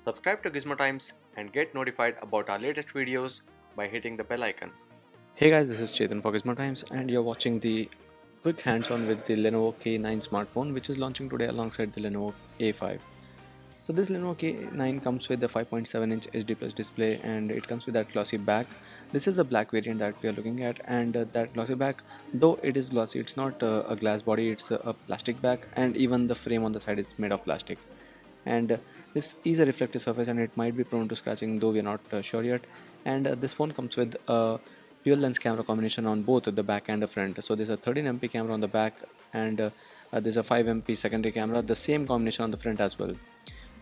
Subscribe to Gizmo Times and get notified about our latest videos by hitting the bell icon. Hey guys, this is Chetan for Gizmo Times and you're watching the quick hands-on with the Lenovo K9 smartphone, which is launching today alongside the Lenovo A5. So this Lenovo K9 comes with the 5.7-inch HD Plus display and it comes with that glossy back. This is the black variant that we are looking at, and that glossy back, though it is glossy, it's not a glass body, it's a plastic back, and even the frame on the side is made of plastic. And this is a reflective surface and it might be prone to scratching, though we are not sure yet. And this phone comes with a dual lens camera combination on both the back and the front. So there's a 13 MP camera on the back, and there's a 5 MP secondary camera, the same combination on the front as well.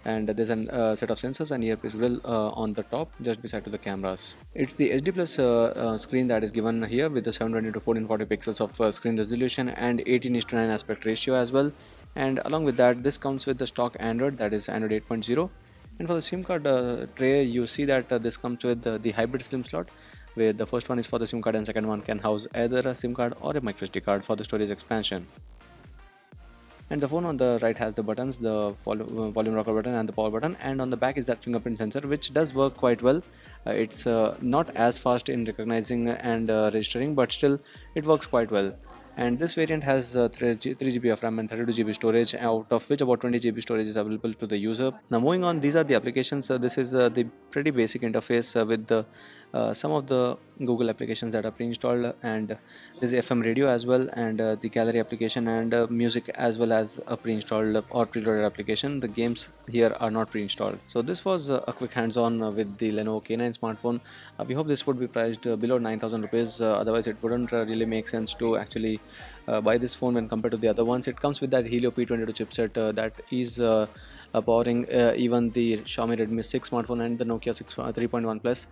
And there's a set of sensors and earpiece grill on the top just beside to the cameras. It's the HD plus screen that is given here with the 720 to 1440 pixels of screen resolution and 18:9 aspect ratio as well. And along with that, this comes with the stock Android, that is Android 8.0. And for the SIM card tray, you see that this comes with the hybrid SIM slot, where the first one is for the SIM card and second one can house either a SIM card or a microSD card for the storage expansion. And the phone on the right has the buttons, the volume rocker button and the power button, and on the back is that fingerprint sensor, which does work quite well. It's not as fast in recognizing and registering, but still it works quite well. And this variant has 3GB of RAM and 32GB storage, out of which about 20GB storage is available to the user. Now moving on, these are the applications. This is the pretty basic interface with some of the Google applications that are pre-installed, and there's FM radio as well, and the gallery application, and music, as well as a pre-installed or preloaded application. The games here are not pre-installed. So this was a quick hands-on with the Lenovo K9 smartphone. We hope this would be priced below 9,000 rupees, otherwise it wouldn't really make sense to actually buy this phone when compared to the other ones. It comes with that Helio P22 chipset that is powering even the Xiaomi Redmi 6 smartphone and the Nokia 3.1 Plus.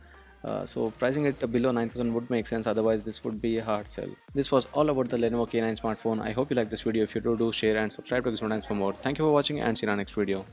So pricing it below 9,000 would make sense, otherwise this would be a hard sell. This was all about the Lenovo K9 smartphone. I hope you like this video. If you do, share and subscribe to Gizmo Times for more. Thank you for watching and see you in our next video.